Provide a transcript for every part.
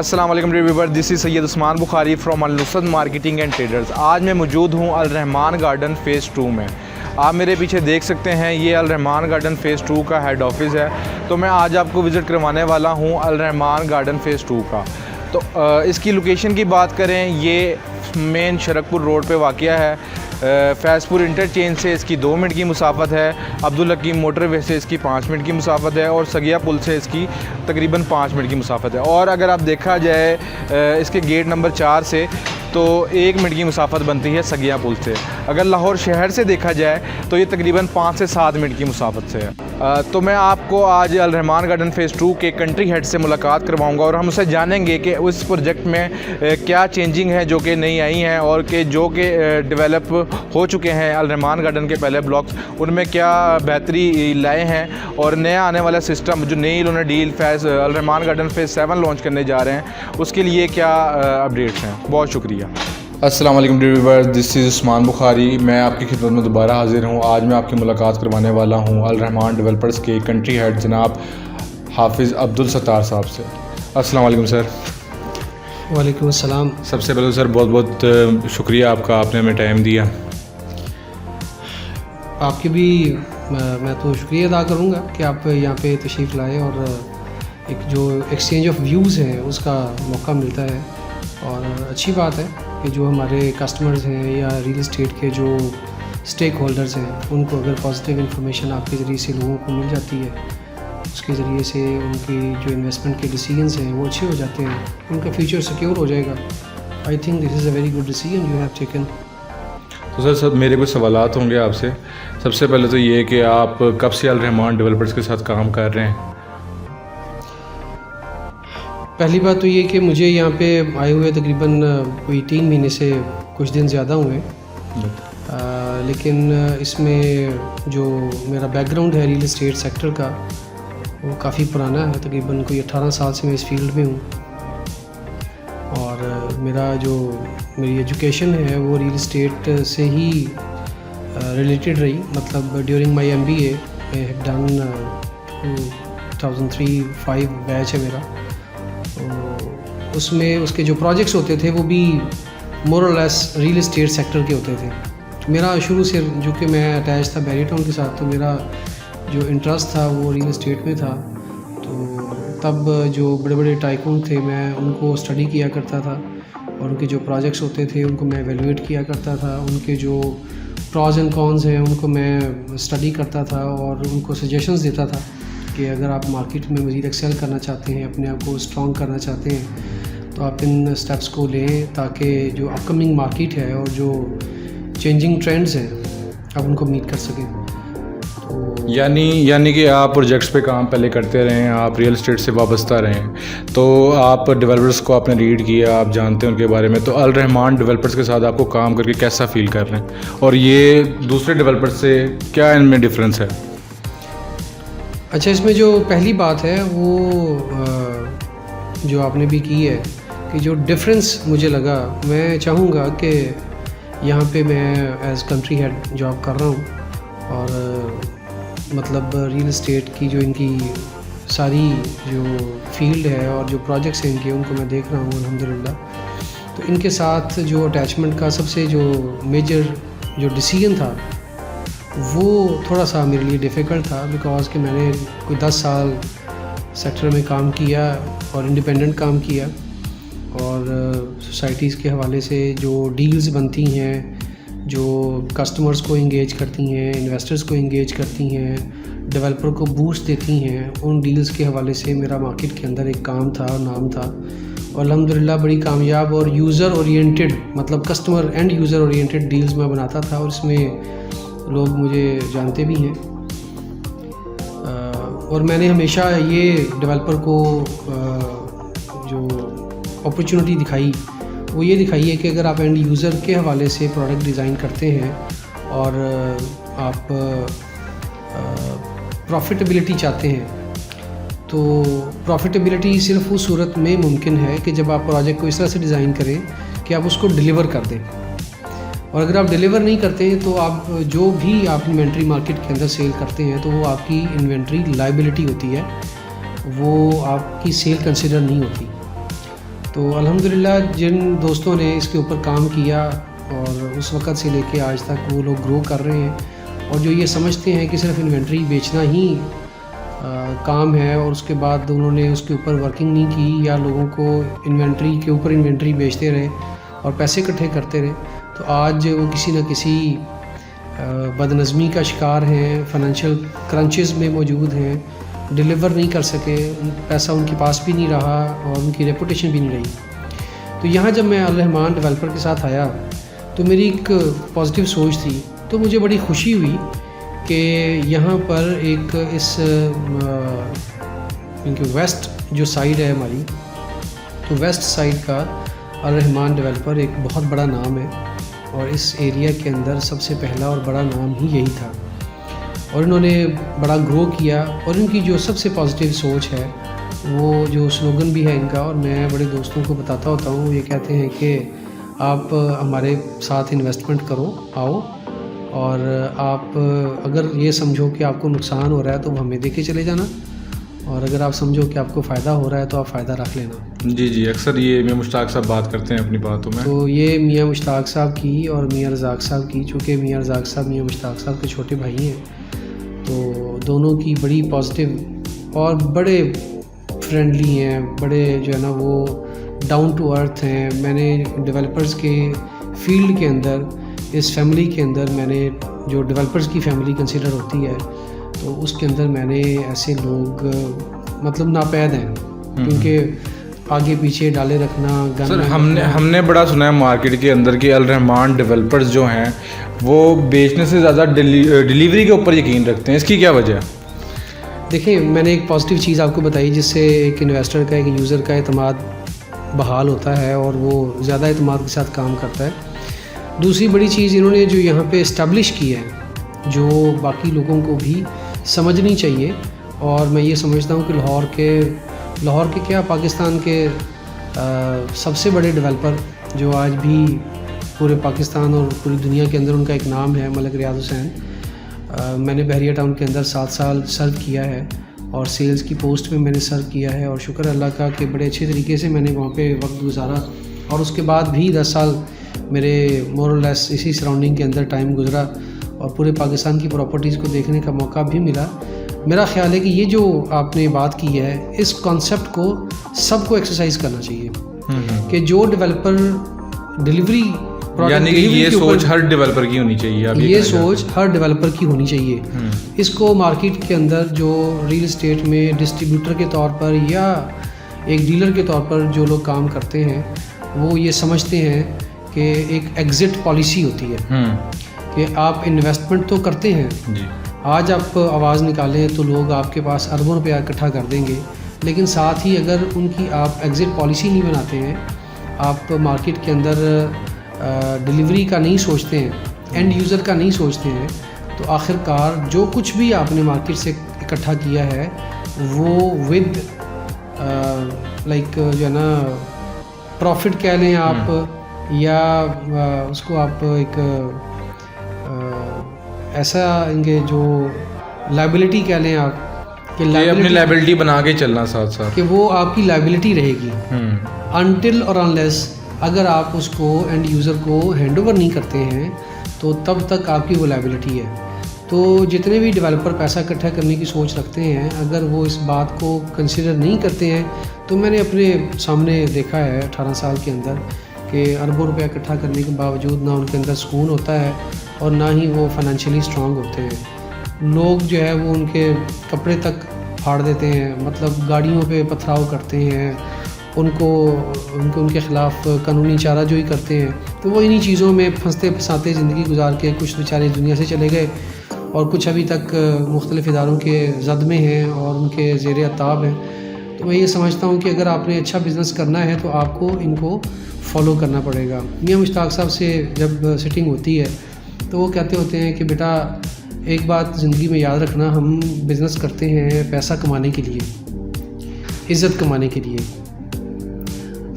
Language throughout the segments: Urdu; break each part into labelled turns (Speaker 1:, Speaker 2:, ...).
Speaker 1: السلام علیکم reviewer, this is Syed Usman Bukhari from Al-Nusrat marketing and traders. آج میں موجود ہوں الرحمان گارڈن فیز 2 میں۔ آپ میرے پیچھے دیکھ سکتے ہیں، یہ الرحمان گارڈن فیز 2 کا ہیڈ آفس ہے۔ تو میں آج آپ کو وزٹ کروانے والا ہوں الرحمان گارڈن فیز 2 کا۔ تو اس کی لوکیشن کی بات کریں، یہ مین شرک پور روڈ پہ واقع ہے۔ فیض پور انٹرچینج سے اس کی 2 منٹ کی مسافت ہے، عبدالحکیم موٹر وے سے اس کی 5 منٹ کی مسافت ہے، اور سگیا پل سے اس کی تقریباً 5 منٹ کی مسافت ہے۔ اور اگر آپ دیکھا جائے اس کے گیٹ نمبر 4 سے تو 1 منٹ کی مسافت بنتی ہے سگیا پل سے۔ اگر لاہور شہر سے دیکھا جائے تو یہ تقریباً 5 سے 7 منٹ کی مسافت سے ہے۔ تو میں آپ کو آج الرحمان گارڈن فیز 2 کے کنٹری ہیڈ سے ملاقات کرواؤں گا، اور ہم اسے جانیں گے کہ اس پروجیکٹ میں کیا چینجنگ ہے جو کہ نئی آئی ہیں، اور کہ جو کہ ڈیولپ ہو چکے ہیں الرحمان گارڈن کے پہلے بلاکس، ان میں کیا بہتری لائے ہیں، اور نیا آنے والا سسٹم جو نئی انہوں نے ڈیل الرحمان گارڈن فیز 7 لانچ کرنے جا رہے ہیں، اس کے لیے کیا اپڈیٹس ہیں۔ بہت شکریہ۔ السلام علیکم ریویور، دس از عثمان بخاری۔ میں آپ کی خدمت میں دوبارہ حاضر ہوں۔ آج میں آپ کی ملاقات کروانے والا ہوں الرحمان ڈیولپرز کے کنٹری ہیڈ جناب حافظ عبدالستار صاحب سے۔ السلام علیکم سر۔
Speaker 2: وعلیکم السلام۔
Speaker 1: سب سے پہلے سر بہت بہت شکریہ آپ کا، آپ نے ہمیں ٹائم دیا۔
Speaker 2: آپ کی بھی میں تو شکریہ ادا کروں گا کہ آپ یہاں پہ تشریف لائے، اور ایک جو ایکسچینج آف ویوز ہیں اس کا موقع ملتا ہے، اور اچھی بات ہے کہ جو ہمارے کسٹمرز ہیں یا ریل اسٹیٹ کے جو اسٹیک ہولڈرز ہیں، ان کو اگر پازیٹیو انفارمیشن آپ کے ذریعے سے لوگوں کو مل جاتی ہے، اس کے ذریعے سے ان کی جو انویسٹمنٹ کے ڈیسیجنز ہیں وہ اچھے ہو جاتے ہیں، ان کا فیوچر سیکیور ہو جائے گا۔ I think this is a very good decision you have taken.
Speaker 1: تو سر میرے کچھ سوالات ہوں گے آپ سے۔ سب سے پہلے تو یہ کہ آپ کب سے الرحمان ڈیولپرز کے ساتھ کام کر رہے ہیں؟
Speaker 2: پہلی بات تو یہ کہ مجھے یہاں پہ آئے ہوئے تقریباً کوئی 3 مہینے سے کچھ دن زیادہ ہوئے، لیکن اس میں جو میرا بیک گراؤنڈ ہے ریل اسٹیٹ سیکٹر کا وہ کافی پرانا ہے، تقریباً کوئی 18 سال سے میں اس فیلڈ میں ہوں، اور میری ایجوکیشن ہے وہ ریل اسٹیٹ سے ہی ریلیٹڈ رہی۔ مطلب ڈیورنگ مائی MBA میں ہیو ڈن 2003-05 بیچ ہے میرا، اس میں اس کے جو پروجیکٹس ہوتے تھے وہ بھی مور اور لیس ریل اسٹیٹ سیکٹر کے ہوتے تھے۔ میرا شروع سے جو کہ میں اٹیچ تھا بیری ٹاؤن کے ساتھ، تو میرا جو انٹرسٹ تھا وہ ریل اسٹیٹ میں تھا۔ تو تب جو بڑے بڑے ٹائکون تھے میں ان کو اسٹڈی کیا کرتا تھا، اور ان کے جو پروجیکٹس ہوتے تھے ان کو میں ایویلویٹ کیا کرتا تھا، ان کے جو پرازز اینڈ کونز ہیں ان کو میں اسٹڈی کرتا تھا، اور ان کو سجیشنز دیتا تھا کہ اگر آپ مارکیٹ میں مزید ایکسیل کرنا چاہتے ہیں، اپنے آپ کو اسٹرانگ کرنا چاہتے ہیں، تو آپ ان اسٹیپس کو لیں تاکہ جو اپ کمنگ مارکیٹ ہے اور جو چینجنگ ٹرینڈز ہیں آپ ان کو میٹ کر سکیں۔
Speaker 1: یعنی کہ آپ پروجیکٹس پہ کام پہلے کرتے رہے ہیں، آپ ریئل اسٹیٹ سے وابستہ رہے ہیں، تو آپ ڈیولپرز کو آپ نے ریڈ کیا، آپ جانتے ہیں ان کے بارے میں۔ تو الرحمان ڈیولپرز کے ساتھ آپ کو کام کر کے کیسا فیل کر رہے ہیں، اور یہ دوسرے ڈیولپرز سے کیا ان میں ڈفرینس ہے؟
Speaker 2: اچھا، اس میں جو پہلی بات ہے وہ جو آپ نے بھی کی ہے کہ جو ڈفرینس مجھے لگا، میں چاہوں گا کہ یہاں پہ میں ایز کنٹری ہیڈ جاب کر رہا ہوں، اور مطلب ریل اسٹیٹ کی جو ان کی ساری جو فیلڈ ہے اور جو پروجیکٹس ہیں ان کے، ان کو میں دیکھ رہا ہوں الحمدللہ۔ تو ان کے ساتھ جو اٹیچمنٹ کا سب سے جو میجر جو ڈیسیجن تھا وہ تھوڑا سا میرے لیے ڈیفیکلٹ تھا، بیکاز کہ میں نے کوئی 10 سال سیکٹر میں کام کیا اور انڈیپینڈنٹ کام کیا، اور سوسائٹیز کے حوالے سے جو ڈیلز بنتی ہیں، جو کسٹمرز کو انگیج کرتی ہیں، انویسٹرز کو انگیج کرتی ہیں، ڈیولپر کو بوسٹ دیتی ہیں، ان ڈیلز کے حوالے سے میرا مارکیٹ کے اندر ایک کام تھا اور نام تھا، اور الحمدللہ بڑی کامیاب اور یوزر اورینٹیڈ، مطلب customer and user oriented deals میں بناتا تھا، اور اس میں لوگ مجھے جانتے بھی ہیں۔ اور میں نے ہمیشہ یہ ڈیولپر کو جو اپرچونٹی دکھائی وہ یہ دکھائی ہے کہ اگر آپ اینڈ یوزر کے حوالے سے پروڈکٹ ڈیزائن کرتے ہیں اور آپ پروفیٹیبلٹی چاہتے ہیں، تو پروفیٹیبلٹی صرف اس صورت میں ممکن ہے کہ جب آپ پروجیکٹ کو اس طرح سے ڈیزائن کریں کہ آپ اس کو ڈیلیور کر دیں، اور اگر آپ ڈیلیور نہیں کرتے ہیں تو آپ جو بھی آپ انوینٹری مارکیٹ کے اندر سیل کرتے ہیں تو وہ آپ کی انوینٹری لائبلٹی ہوتی ہے، وہ آپ کی سیل کنسیڈر نہیں ہوتی۔ تو الحمدللہ جن دوستوں نے اس کے اوپر کام کیا اور اس وقت سے لے کے آج تک وہ لوگ گرو کر رہے ہیں، اور جو یہ سمجھتے ہیں کہ صرف انوینٹری بیچنا ہی کام ہے اور اس کے بعد انہوں نے اس کے اوپر ورکنگ نہیں کی یا لوگوں کو انوینٹری کے اوپر انوینٹری بیچتے رہے اور پیسے اکٹھے کرتے رہے، تو آج وہ کسی نہ کسی بدنظمی کا شکار ہیں، فائنینشیل کرنچز میں موجود ہیں، ڈیلیور نہیں کر سکے، پیسہ ان کے پاس بھی نہیں رہا اور ان کی ریپوٹیشن بھی نہیں رہی۔ تو یہاں جب میں الرحمان ڈیولپر کے ساتھ آیا تو میری ایک پازیٹیو سوچ تھی، تو مجھے بڑی خوشی ہوئی کہ یہاں پر ایک اس ویسٹ جو سائڈ ہے ہماری، تو ویسٹ سائڈ کا الرحمان ڈیولپر ایک بہت بڑا نام ہے اور اس ایریا کے اندر سب سے پہلا اور بڑا نام ہی یہی تھا، اور انہوں نے بڑا گرو کیا، اور ان کی جو سب سے پازیٹیو سوچ ہے، وہ جو سلوگن بھی ہے ان کا، اور میں بڑے دوستوں کو بتاتا ہوتا ہوں، وہ یہ کہتے ہیں کہ آپ ہمارے ساتھ انویسٹمنٹ کرو، آؤ، اور آپ اگر یہ سمجھو کہ آپ کو نقصان ہو رہا ہے تو ہمیں دے کے چلے جانا، اور اگر آپ سمجھو کہ آپ کو فائدہ ہو رہا ہے تو آپ فائدہ رکھ لینا۔
Speaker 1: جی اکثر یہ میاں مشتاق صاحب بات کرتے ہیں اپنی باتوں میں۔
Speaker 2: تو یہ میاں مشتاق صاحب کی اور میاں رزاق صاحب کی، چونکہ میاں رزاق صاحب میاں مشتاق صاحب کے چھوٹے بھائی ہیں، تو دونوں کی بڑی پازیٹیو اور بڑے فرینڈلی ہیں، بڑے جو ہے نا وہ ڈاؤن ٹو ارتھ ہیں۔ میں نے ڈیولپرز کے فیلڈ کے اندر، اس فیملی کے اندر، میں نے جو ڈیولپرز کی فیملی کنسیڈر ہوتی ہے تو اس کے اندر میں نے ایسے لوگ مطلب ناپید ہیں، کیونکہ آگے پیچھے ڈالے رکھنا
Speaker 1: سر ہم نے بڑا سنا ہے مارکیٹ کے اندر کہ الرحمان ڈیولپرز جو ہیں وہ بیچنے سے زیادہ ڈیلیوری کے اوپر یقین رکھتے ہیں، اس کی کیا وجہ ہے؟
Speaker 2: دیکھیں، میں نے ایک پازیٹیو چیز آپ کو بتائی جس سے ایک انویسٹر کا، ایک یوزر کا اعتماد بحال ہوتا ہے اور وہ زیادہ اعتماد کے ساتھ کام کرتا ہے۔ دوسری بڑی چیز انہوں نے جو یہاں پہ اسٹیبلش کی ہے، جو باقی لوگوں کو بھی سمجھنی چاہیے، اور میں یہ سمجھتا ہوں کہ لاہور کے کیا پاکستان کے سب سے بڑے ڈیولپر جو آج بھی پورے پاکستان اور پوری دنیا کے اندر ان کا ایک نام ہے، ملک ریاض حسین۔ میں نے بحریہ ٹاؤن کے اندر 7 سال سرو کیا ہے اور سیلز کی پوسٹ میں میں نے سرو کیا ہے، اور شکر اللہ کا کہ بڑے اچھے طریقے سے میں نے وہاں پہ وقت گزارا، اور اس کے بعد بھی 10 سال میرے مور اور لیس اسی سراؤنڈنگ کے اندر ٹائم گزرا اور پورے پاکستان کی پراپرٹیز کو دیکھنے کا موقع بھی ملا۔ میرا خیال ہے کہ یہ جو آپ نے بات کی ہے، اس کانسیپٹ کو سب کو ایکسرسائز کرنا چاہیے کہ جو ڈیولپر ڈیلیوری،
Speaker 1: یعنی کہ یہ سوچ ہر ڈیولپر کی ہونی چاہیے،
Speaker 2: یہ سوچ ہر ڈیولپر کی ہونی چاہیے۔ اس کو مارکیٹ کے اندر جو ریل اسٹیٹ میں ڈسٹریبیوٹر کے طور پر یا ایک ڈیلر کے طور پر جو لوگ کام کرتے ہیں، وہ یہ سمجھتے ہیں کہ ایک ایگزٹ پالیسی ہوتی ہے کہ آپ انویسٹمنٹ تو کرتے ہیں، آج آپ آواز نکالیں تو لوگ آپ کے پاس اربوں روپیہ اکٹھا کر دیں گے، لیکن ساتھ ہی اگر ان کی آپ ایگزٹ پالیسی نہیں بناتے ہیں، آپ مارکیٹ کے اندر ڈیلیوری کا نہیں سوچتے ہیں، اینڈ یوزر کا نہیں سوچتے ہیں، تو آخر کار جو کچھ بھی آپ نے مارکیٹ سے اکٹھا کیا ہے وہ ود لائک جو ہے نا پروفٹ کہہ لیں آپ، یا اس کو آپ ایک ایسا ان کے جو لائبلٹی کہہ لیں آپ، کہ
Speaker 1: اپنی لائبلٹی بنا کے چلنا ساتھ ساتھ،
Speaker 2: کہ وہ آپ کی لائبلٹی رہے گی انٹل اور انلیس اگر آپ اس کو اینڈ یوزر کو ہینڈ اوور نہیں کرتے ہیں تو تب تک آپ کی وہ لائبلٹی ہے۔ تو جتنے بھی ڈیولپر پیسہ اکٹھا کرنے کی سوچ رکھتے ہیں، اگر وہ اس بات کو کنسیڈر نہیں کرتے ہیں، تو میں نے اپنے سامنے دیکھا ہے 18 سال کے اندر کہ اربوں روپیہ اکٹھا کرنے کے باوجود نہ ان کے اندر سکون ہوتا ہے اور نہ ہی وہ فائنینشلی اسٹرانگ ہوتے ہیں۔ لوگ جو ہے وہ ان کے کپڑے تک پھاڑ دیتے ہیں، مطلب گاڑیوں پہ پتھراؤ کرتے ہیں، ان کے خلاف قانونی چارہ جوئی کرتے ہیں، تو وہ انہی چیزوں میں پھنستے پھنساتے زندگی گزار کے کچھ بیچارے دنیا سے چلے گئے، اور کچھ ابھی تک مختلف اداروں کے زد میں ہیں اور ان کے زیر عطاب ہیں۔ تو میں یہ سمجھتا ہوں کہ اگر آپ نے اچھا بزنس کرنا ہے تو آپ کو ان کو فالو کرنا پڑے گا۔ میاں مشتاق صاحب سے جب سٹنگ ہوتی ہے تو وہ کہتے ہوتے ہیں کہ بیٹا ایک بات زندگی میں یاد رکھنا، ہم بزنس کرتے ہیں پیسہ کمانے کے لیے، عزت کمانے کے لیے۔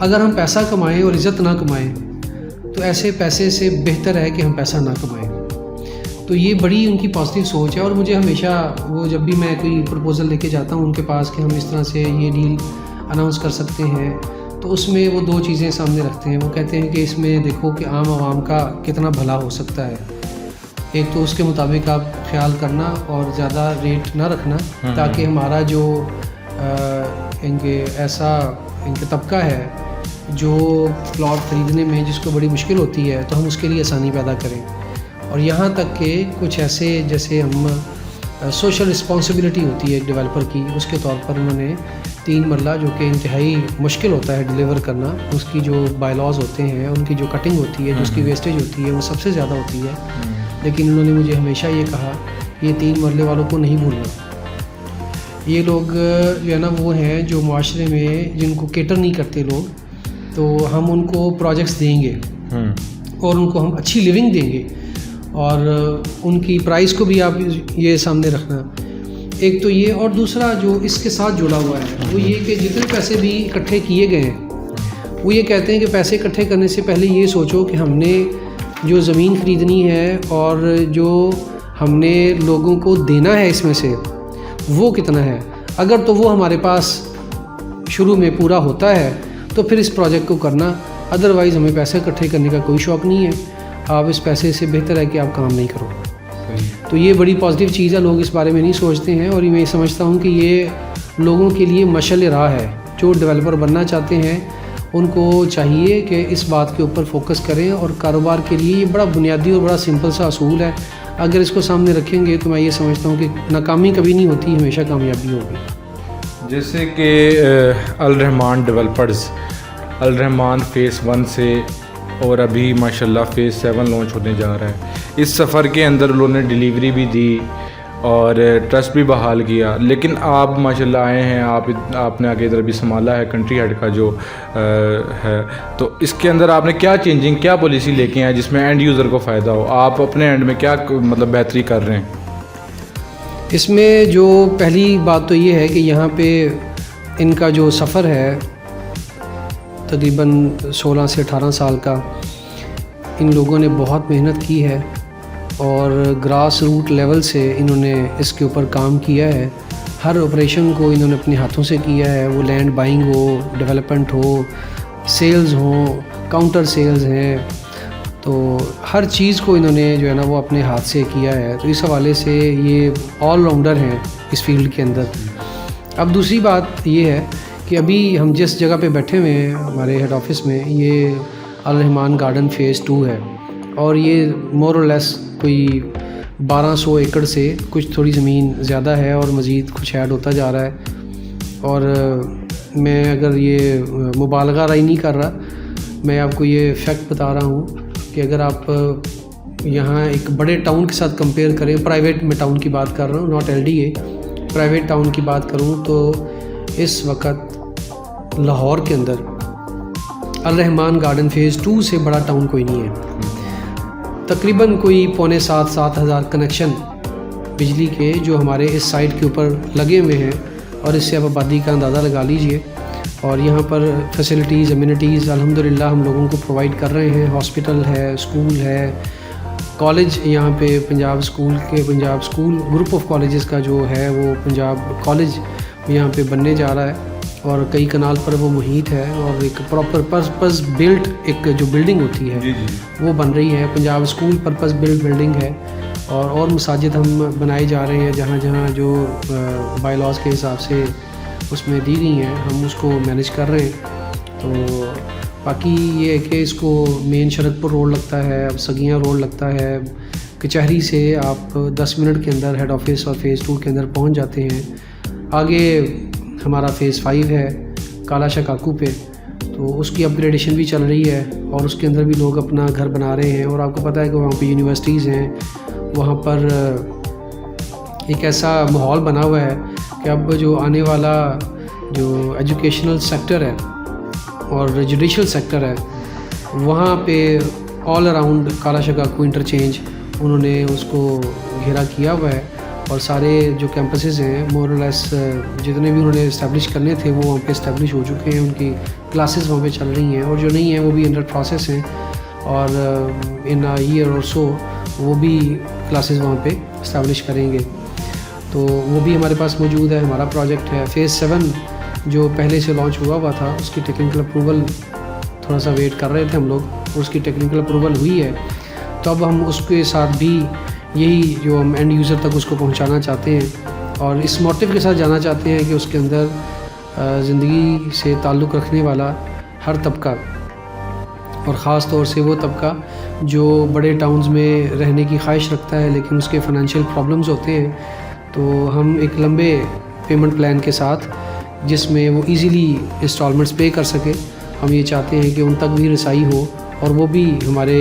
Speaker 2: اگر ہم پیسہ کمائیں اور عزت نہ کمائیں تو ایسے پیسے سے بہتر ہے کہ ہم پیسہ نہ کمائیں۔ تو یہ بڑی ان کی پازیٹیو سوچ ہے، اور مجھے ہمیشہ وہ جب بھی میں کوئی پرپوزل لے کے جاتا ہوں ان کے پاس کہ ہم اس طرح سے یہ ڈیل اناؤنس کر سکتے ہیں، تو اس میں وہ دو چیزیں سامنے رکھتے ہیں. وہ کہتے ہیں کہ اس میں دیکھو کہ عام عوام کا کتنا بھلا ہو سکتا ہے. ایک تو اس کے مطابق آپ خیال کرنا اور زیادہ ریٹ نہ رکھنا تاکہ ہمارا جو ان کے طبقہ ہے جو پلاٹ خریدنے میں جس کو بڑی مشکل ہوتی ہے تو ہم اس کے لیے آسانی پیدا کریں. اور یہاں تک کہ کچھ ایسے جیسے ہم سوشل رسپانسبلٹی ہوتی ہے ایک ڈیولپر کی, اس کے طور پر انہوں نے 3 مرلہ جو کہ انتہائی مشکل ہوتا ہے ڈیلیور کرنا, اس کی جو بائی لاز ہوتے ہیں ان کی جو کٹنگ ہوتی ہے, جو اس کی ویسٹیج ہوتی ہے وہ سب سے زیادہ ہوتی ہے. لیکن انہوں نے مجھے ہمیشہ یہ کہا یہ 3 مرلے والوں کو نہیں بھولنا. یہ لوگ جو ہے نا وہ ہیں جو معاشرے میں جن کو کیٹر نہیں کرتے لوگ, تو ہم ان کو پروجیکٹس دیں گے اور ان کو ہم اچھی لیونگ دیں گے, اور ان کی پرائز کو بھی آپ یہ سامنے رکھنا. ایک تو یہ, اور دوسرا جو اس کے ساتھ جڑا ہوا ہے وہ یہ کہ جتنے پیسے بھی اکٹھے کیے گئے ہیں وہ یہ کہتے ہیں کہ پیسے اکٹھے کرنے سے پہلے یہ سوچو کہ ہم نے جو زمین خریدنی ہے اور جو ہم نے لوگوں کو دینا ہے اس میں سے وہ کتنا ہے. اگر تو وہ ہمارے پاس شروع میں پورا ہوتا ہے تو پھر اس پروجیکٹ کو کرنا, ادروائز ہمیں پیسے اکٹھے کرنے کا کوئی شوق نہیں ہے. آپ اس پیسے سے بہتر ہے کہ آپ کام نہیں کرو. تو یہ بڑی پازیٹیو چیز ہے, لوگ اس بارے میں نہیں سوچتے ہیں, اور میں سمجھتا ہوں کہ یہ لوگوں کے لیے مشعل راہ ہے. جو ڈیولپر بننا چاہتے ہیں ان کو چاہیے کہ اس بات کے اوپر فوکس کریں, اور کاروبار کے لیے یہ بڑا بنیادی اور بڑا سمپل سا اصول ہے. اگر اس کو سامنے رکھیں گے تو میں یہ سمجھتا ہوں کہ ناکامی کبھی نہیں ہوتی, ہمیشہ کامیابی ہوگی.
Speaker 1: جیسے کہ الرحمان ڈیولپرز, الرحمان فیس 1 سے اور ابھی ماشاءاللہ فیس 7 لانچ ہونے جا رہا ہے. اس سفر کے اندر انہوں نے ڈیلیوری بھی دی اور ٹرسٹ بھی بحال کیا, لیکن آپ ماشاءاللہ آئے ہیں, آپ نے آگے ادھر بھی سنبھالا ہے کنٹری ہیڈ کا جو ہے, تو اس کے اندر آپ نے کیا چینجنگ, کیا پالیسی لے کے آئے جس میں اینڈ یوزر کو فائدہ ہو؟ آپ اپنے اینڈ میں کیا مطلب بہتری کر رہے ہیں؟
Speaker 2: اس میں جو پہلی بات تو یہ ہے کہ یہاں پہ ان کا جو سفر ہے تقریباً 16 سے 18 سال کا, ان لوگوں نے بہت محنت کی ہے اور گراس روٹ لیول سے انہوں نے اس کے اوپر کام کیا ہے. ہر آپریشن کو انہوں نے اپنے ہاتھوں سے کیا ہے, وہ لینڈ بائنگ ہو, ڈیولپمنٹ ہو, سیلز ہوں, کاؤنٹر سیلز ہیں, تو ہر چیز کو انہوں نے جو ہے نا وہ اپنے ہاتھ سے کیا ہے. تو اس حوالے سے یہ آل راؤنڈر ہیں اس فیلڈ کے اندر. اب دوسری بات یہ ہے کہ ابھی ہم جس جگہ پہ بیٹھے ہوئے ہیں ہمارے ہیڈ آفس میں, یہ الرحمان گارڈن فیز 2 ہے, اور یہ مور اور لیس کوئی 1200 ایکڑ سے کچھ تھوڑی زمین زیادہ ہے, اور مزید کچھ ایڈ ہوتا جا رہا ہے. اور میں اگر یہ مبالغہ رائے نہیں کر رہا, میں آپ کو یہ فیکٹ بتا رہا ہوں کہ اگر آپ یہاں ایک بڑے ٹاؤن کے ساتھ کمپیئر کریں, پرائیویٹ میں ٹاؤن کی بات کر رہا ہوں, ناٹ LDA, پرائیویٹ ٹاؤن کی بات کروں, تو اس وقت لاہور کے اندر الرحمان گارڈن فیز 2 سے بڑا ٹاؤن کوئی نہیں ہے. تقریباً کوئی 6.5-7 ہزار کنیکشن بجلی کے جو ہمارے اس سائٹ کے اوپر لگے ہوئے ہیں, اور اس سے آپ آبادی کا اندازہ لگا لیجئے. اور یہاں پر فیسلٹیز, امینٹیز الحمدللہ ہم لوگوں کو پرووائڈ کر رہے ہیں. ہاسپٹل ہے, اسکول ہے, کالج یہاں پہ Punjab school group of colleges کا جو ہے وہ پنجاب کالج یہاں پہ بننے جا رہا ہے, اور کئی کنال پر وہ محیط ہے, اور ایک پراپر پرپز بلڈ ایک جو بلڈنگ ہوتی ہے وہ بن رہی ہے. Punjab school purpose build building ہے, اور مساجد ہم بنائے جا رہے ہیں جہاں جہاں جو بائی لاز کے حساب سے اس میں دی گئی ہیں, ہم اس کو مینیج کر رہے ہیں. تو باقی یہ ہے کہ اس کو مین شرط پر روڈ لگتا ہے, اب سگیاں روڈ لگتا ہے, کچہری سے آپ 10 منٹ کے اندر ہیڈ آفس اور فیز 2 کے اندر پہنچ جاتے ہیں. آگے ہمارا فیز 5 ہے کالا شاہ کاکو پہ, تو اس کی اپ گریڈیشن بھی چل رہی ہے, اور اس کے اندر بھی لوگ اپنا گھر بنا رہے ہیں. اور آپ کو پتہ ہے کہ وہاں پہ یونیورسٹیز ہیں, وہاں پر ایک ایسا ماحول بنا ہوا ہے کہ اب جو آنے والا جو ایجوکیشنل سیکٹر ہے اور جوڈیشل سیکٹر ہے, وہاں پہ آل اراؤنڈ کالا شاہ کاکو انٹرچینج انہوں نے اس کو گھیرا کیا ہوا ہے. اور سارے جو کیمپسز ہیں مور اور لیس جتنے بھی انہوں نے اسٹیبلش کرنے تھے وہ وہاں پہ اسٹیبلش ہو چکے ہیں, ان کی کلاسز وہاں پہ چل رہی ہیں, اور جو نہیں ہیں وہ بھی انڈر پروسیس ہیں, اور ان ایئر اور سو وہ بھی کلاسز وہاں پہ اسٹیبلش کریں گے. تو وہ بھی ہمارے پاس موجود ہے. ہمارا پروجیکٹ ہے فیز 7 جو پہلے سے لانچ ہوا تھا اس کی ٹیکنیکل اپروول تھوڑا سا ویٹ کر رہے تھے ہم لوگ, اور اس کی ٹیکنیکل اپروول ہوئی ہے. تو اب ہم اس کے ساتھ بھی یہی جو ہم اینڈ یوزر تک اس کو پہنچانا چاہتے ہیں, اور اس موٹیو کے ساتھ جانا چاہتے ہیں کہ اس کے اندر زندگی سے تعلق رکھنے والا ہر طبقہ, اور خاص طور سے وہ طبقہ جو بڑے ٹاؤنز میں رہنے کی خواہش رکھتا ہے لیکن اس کے فائنینشیل پرابلمز ہوتے ہیں, تو ہم ایک لمبے پیمنٹ پلان کے ساتھ جس میں وہ ایزیلی انسٹالمنٹس پے کر سکے, ہم یہ چاہتے ہیں کہ ان تک بھی رسائی ہو, اور وہ بھی ہمارے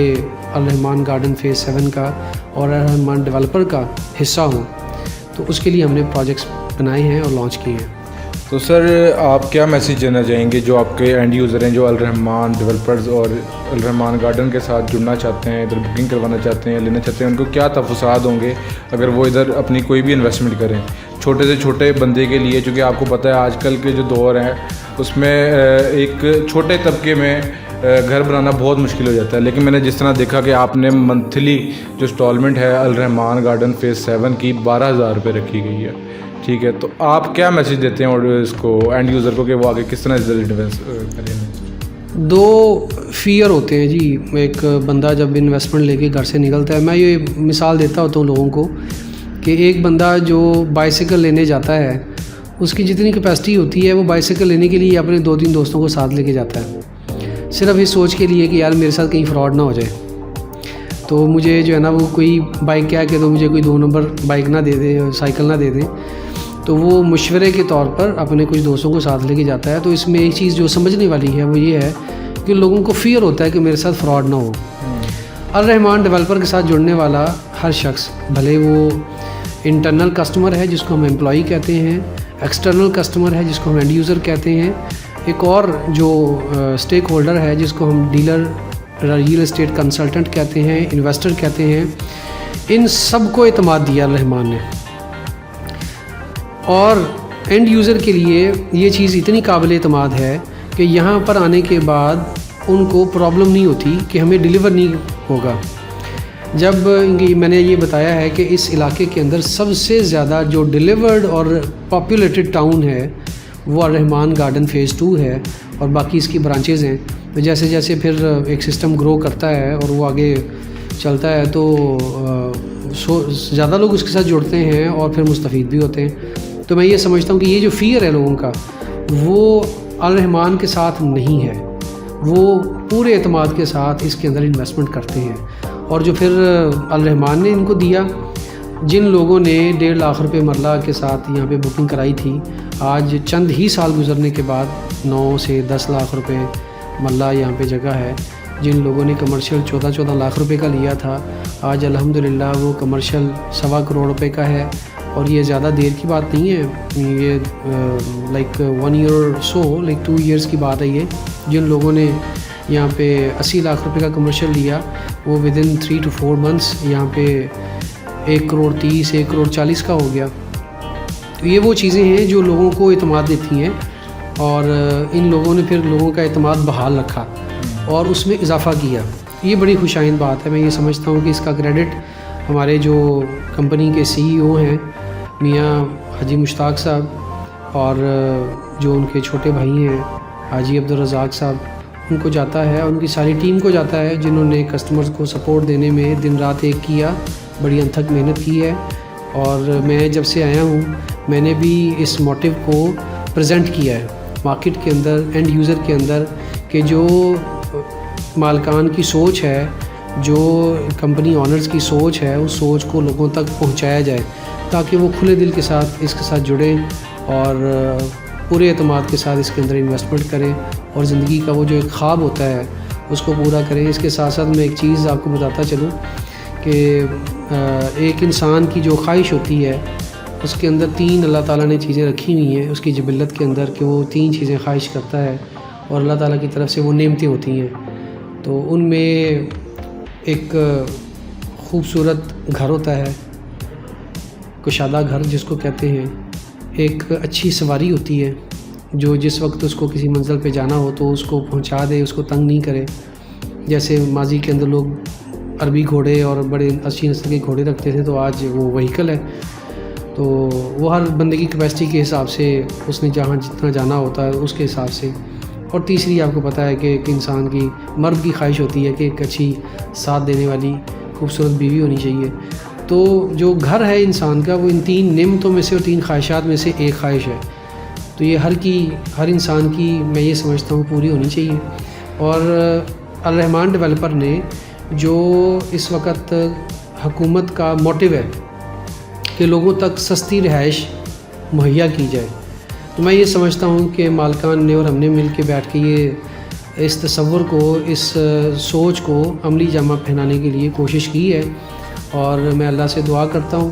Speaker 2: الرحمان گارڈن فیز 7 کا اور الرحمان ڈیولپر کا حصہ ہوں. تو اس کے لیے ہم نے پروجیکٹس بنائے ہیں اور لانچ کیے ہیں.
Speaker 1: تو سر آپ کیا میسیج دینا چاہیں گے جو آپ کے اینڈ یوزر ہیں, جو الرحمان ڈیولپرز اور الرحمان گارڈن کے ساتھ جڑنا چاہتے ہیں, ادھر بکنگ کروانا چاہتے ہیں, لینا چاہتے ہیں, ان کو کیا تحفظات ہوں گے اگر وہ ادھر اپنی کوئی بھی انویسٹمنٹ کریں چھوٹے سے چھوٹے بندے کے لیے, چونکہ آپ کو پتہ ہے آج کل کے جو دور ہیں اس میں ایک چھوٹے طبقے میں گھر بنانا بہت مشکل ہو جاتا ہے, لیکن میں نے جس طرح دیکھا کہ آپ نے منتھلی جو انسٹالمنٹ ہے الرحمان گارڈن فیز 7 کی 12,000 روپے رکھی گئی ہے, ٹھیک ہے, تو آپ کیا میسیج دیتے ہیں اور اس کو اینڈ یوزر کو کہ وہ آگے کس طرح انویسٹ کریں؟
Speaker 2: دو فیئر ہوتے ہیں جی. ایک بندہ جب انویسٹمنٹ لے کے گھر سے نکلتا ہے, میں یہ مثال دیتا ہوتا ہوں لوگوں کو کہ ایک بندہ جو بائیسیکل لینے جاتا ہے اس کی جتنی کیپیسٹی ہوتی ہے وہ بائیسیکل لینے کے لیے اپنے 2-3 دوستوں کو ساتھ لے کے جاتا ہے, صرف اس سوچ کے لیے کہ یار میرے ساتھ کہیں فراڈ نہ ہو جائے, تو مجھے جو ہے نا وہ کوئی بائک کیا کہ تو مجھے کوئی 2 نمبر بائک نہ دے دے, سائیکل نہ دے دیں, تو وہ مشورے کے طور پر اپنے کچھ دوستوں کو ساتھ لے کے جاتا ہے. تو اس میں ایک چیز جو سمجھنے والی ہے وہ یہ ہے کہ لوگوں کو فیئر ہوتا ہے کہ میرے ساتھ فراڈ نہ ہو. الرحمان ڈیولپر کے ساتھ جڑنے والا ہر شخص, بھلے وہ انٹرنل کسٹمر ہے جس کو ہم امپلائی کہتے ہیں, ایکسٹرنل کسٹمر ہے جس کو ہم اینڈ یوزر کہتے ہیں, ایک اور جو اسٹیک ہولڈر ہے جس کو ہم ڈیلر, ریئل اسٹیٹ کنسلٹنٹ کہتے ہیں, انویسٹر کہتے ہیں, ان سب کو اعتماد دیا الرحمان نے. اور اینڈ یوزر کے لیے یہ چیز اتنی قابل اعتماد ہے کہ یہاں پر آنے کے بعد ان کو پرابلم نہیں ہوتی کہ ہمیں ڈیلیور نہیں ہوگا. جب میں نے یہ بتایا ہے کہ اس علاقے کے اندر سب سے زیادہ جو ڈیلیورڈ اور پاپولیٹڈ ٹاؤن ہے وہ الرحمان گارڈن فیز 2 ہے, اور باقی اس کی برانچز ہیں. تو جیسے جیسے پھر ایک سسٹم گرو کرتا ہے اور وہ آگے چلتا ہے تو زیادہ لوگ اس کے ساتھ جڑتے ہیں اور پھر مستفید بھی ہوتے ہیں. تو میں یہ سمجھتا ہوں کہ یہ جو فیئر ہے لوگوں کا وہ الرحمان کے ساتھ نہیں ہے, وہ پورے اعتماد کے ساتھ اس کے اندر انویسٹمنٹ کرتے ہیں. اور جو پھر الرحمان نے ان کو دیا, جن لوگوں نے 1.5 لاکھ روپے مرلہ کے ساتھ یہاں پہ بکنگ کرائی تھی, آج چند ہی سال گزرنے کے بعد 9 سے 10 لاکھ روپے مرلہ یہاں پہ جگہ ہے. جن لوگوں نے کمرشل 14 لاکھ روپے کا لیا تھا, آج الحمدللہ وہ کمرشل 1.25 کروڑ روپے کا ہے. اور یہ زیادہ دیر کی بات نہیں ہے, یہ لائک 1 ایئر اور سو, لائک 2 ایئرس کی بات ہے یہ. جن لوگوں نے یہاں پہ 80 لاکھ روپے کا کمرشل لیا وہ ودن 3 to 4 months یہاں پہ 1 کروڑ 30, 1 کروڑ 40 کا ہو گیا. تو یہ وہ چیزیں ہیں جو لوگوں کو اعتماد دیتی ہیں, اور ان لوگوں نے پھر لوگوں کا اعتماد بحال رکھا اور اس میں اضافہ کیا. یہ بڑی خوشائند بات ہے. میں یہ سمجھتا ہوں کہ اس کا کریڈٹ ہمارے جو کمپنی کے CEO ہیں میاں حاجی مشتاق صاحب, اور جو ان کے چھوٹے بھائی ہیں حاجی عبدالرزاق صاحب, ان کو جاتا ہے, اور ان کی ساری ٹیم کو جاتا ہے جنہوں نے کسٹمرز کو سپورٹ دینے میں دن رات ایک کیا, بڑی انتھک محنت کی ہے. اور میں جب سے آیا ہوں میں نے بھی اس موٹیو کو پریزنٹ کیا ہے مارکیٹ کے اندر, اینڈ یوزر کے اندر, کہ جو مالکان کی سوچ ہے, جو کمپنی آنرز کی سوچ ہے, اس سوچ کو لوگوں تک پہنچایا جائے تاکہ وہ کھلے دل کے ساتھ اس کے ساتھ جڑیں اور پورے اعتماد کے ساتھ اس کے اندر انویسٹمنٹ کریں اور زندگی کا وہ جو ایک خواب ہوتا ہے اس کو پورا کریں. اس کے ساتھ ساتھ میں ایک چیز آپ کو بتاتا چلوں کہ ایک انسان کی جو خواہش ہوتی ہے اس کے اندر 3 اللہ تعالیٰ نے چیزیں رکھی ہوئی ہیں اس کی جبلت کے اندر, کہ وہ 3 چیزیں خواہش کرتا ہے اور اللہ تعالیٰ کی طرف سے وہ نعمتیں ہوتی ہیں. تو ان میں ایک خوبصورت گھر ہوتا ہے, کشادہ گھر جس کو کہتے ہیں, ایک اچھی سواری ہوتی ہے جو جس وقت اس کو کسی منزل پہ جانا ہو تو اس کو پہنچا دے, اس کو تنگ نہیں کرے. جیسے ماضی کے اندر لوگ عربی گھوڑے اور بڑے اچھی نسل کے گھوڑے رکھتے تھے, تو آج وہ وہیکل ہے. تو وہ ہر بندے کی کیپیسٹی کے حساب سے اس نے جہاں جتنا جانا ہوتا ہے اس کے حساب سے. اور تیسری آپ کو پتہ ہے کہ ایک انسان کی مرد کی خواہش ہوتی ہے کہ ایک اچھی ساتھ دینے والی خوبصورت بیوی ہونی چاہیے. تو جو گھر ہے انسان کا وہ ان 3 نعمتوں میں سے اور 3 خواہشات میں سے ایک خواہش ہے. تو یہ ہر انسان کی میں یہ سمجھتا ہوں پوری ہونی چاہیے. اور الرحمان ڈیولپر نے جو اس وقت حکومت کا موٹیو ہے کہ لوگوں تک سستی رہائش مہیا کی جائے, تو میں یہ سمجھتا ہوں کہ مالکان نے اور ہم نے مل کے بیٹھ کے اس تصور کو, اس سوچ کو عملی جامہ پہنانے کے لیے کوشش کی ہے. اور میں اللہ سے دعا کرتا ہوں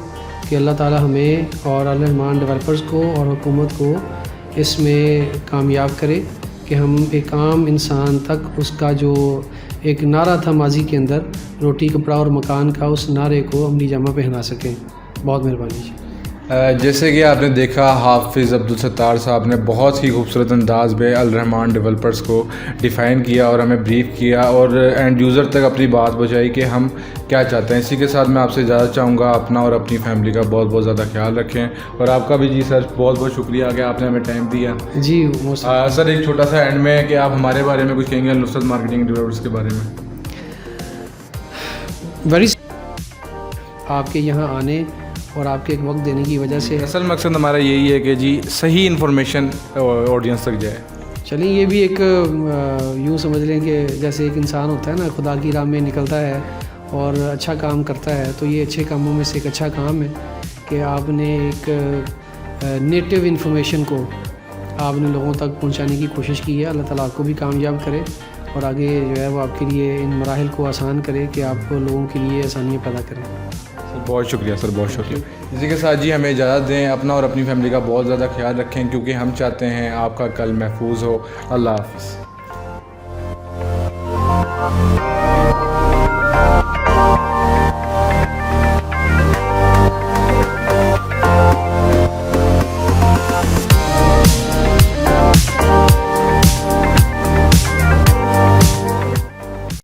Speaker 2: کہ اللہ تعالی ہمیں اور الرحمان ڈیولپرز کو اور حکومت کو اس میں کامیاب کرے کہ ہم ایک عام انسان تک اس کا جو ایک نعرہ تھا ماضی کے اندر, روٹی کپڑا اور مکان کا, اس نعرے کو عملی جامہ پہنا سکیں. بہت مہربانی جی.
Speaker 1: جیسے کہ آپ نے دیکھا حافظ عبدالستار صاحب نے بہت ہی خوبصورت انداز میں الرحمان ڈیولپرز کو ڈیفائن کیا اور ہمیں بریف کیا اور اینڈ یوزر تک اپنی بات پہنچائی کہ ہم کیا چاہتے ہیں. اسی کے ساتھ میں آپ سے اجازت چاہوں گا. اپنا اور اپنی فیملی کا بہت بہت زیادہ خیال رکھیں, اور آپ کا بھی جی سر بہت بہت شکریہ کہ آپ نے ہمیں ٹائم دیا.
Speaker 2: جی
Speaker 1: سر ایک چھوٹا سا اینڈ میں کہ آپ ہمارے بارے میں کچھ کہیں گے النصرت مارکیٹنگ ڈیولپرز کے بارے میں.
Speaker 2: آپ کے یہاں آنے اور آپ کے ایک وقت دینے کی وجہ سے
Speaker 1: اصل مقصد ہمارا یہی ہے کہ جی صحیح انفارمیشن آڈینس تک جائے.
Speaker 2: چلیں یہ بھی ایک یوں سمجھ لیں کہ جیسے ایک انسان ہوتا ہے نا, خدا کی راہ میں نکلتا ہے اور اچھا کام کرتا ہے, تو یہ اچھے کاموں میں سے ایک اچھا کام ہے کہ آپ نے ایک نیٹو انفارمیشن کو آپ نے لوگوں تک پہنچانے کی کوشش کی ہے. اللہ تعالیٰ آپ کو بھی کامیاب کرے اور آگے جو ہے وہ آپ کے لیے ان مراحل کو آسان کرے کہ آپ کو لوگوں کے لیے آسانیاں پیدا کریں.
Speaker 1: بہت شکریہ سر, بہت شکریہ. اسی کے ساتھ جی ہمیں اجازت دیں. اپنا اور اپنی فیملی کا بہت زیادہ خیال رکھیں کیونکہ ہم چاہتے ہیں آپ کا کل محفوظ ہو. اللہ حافظ.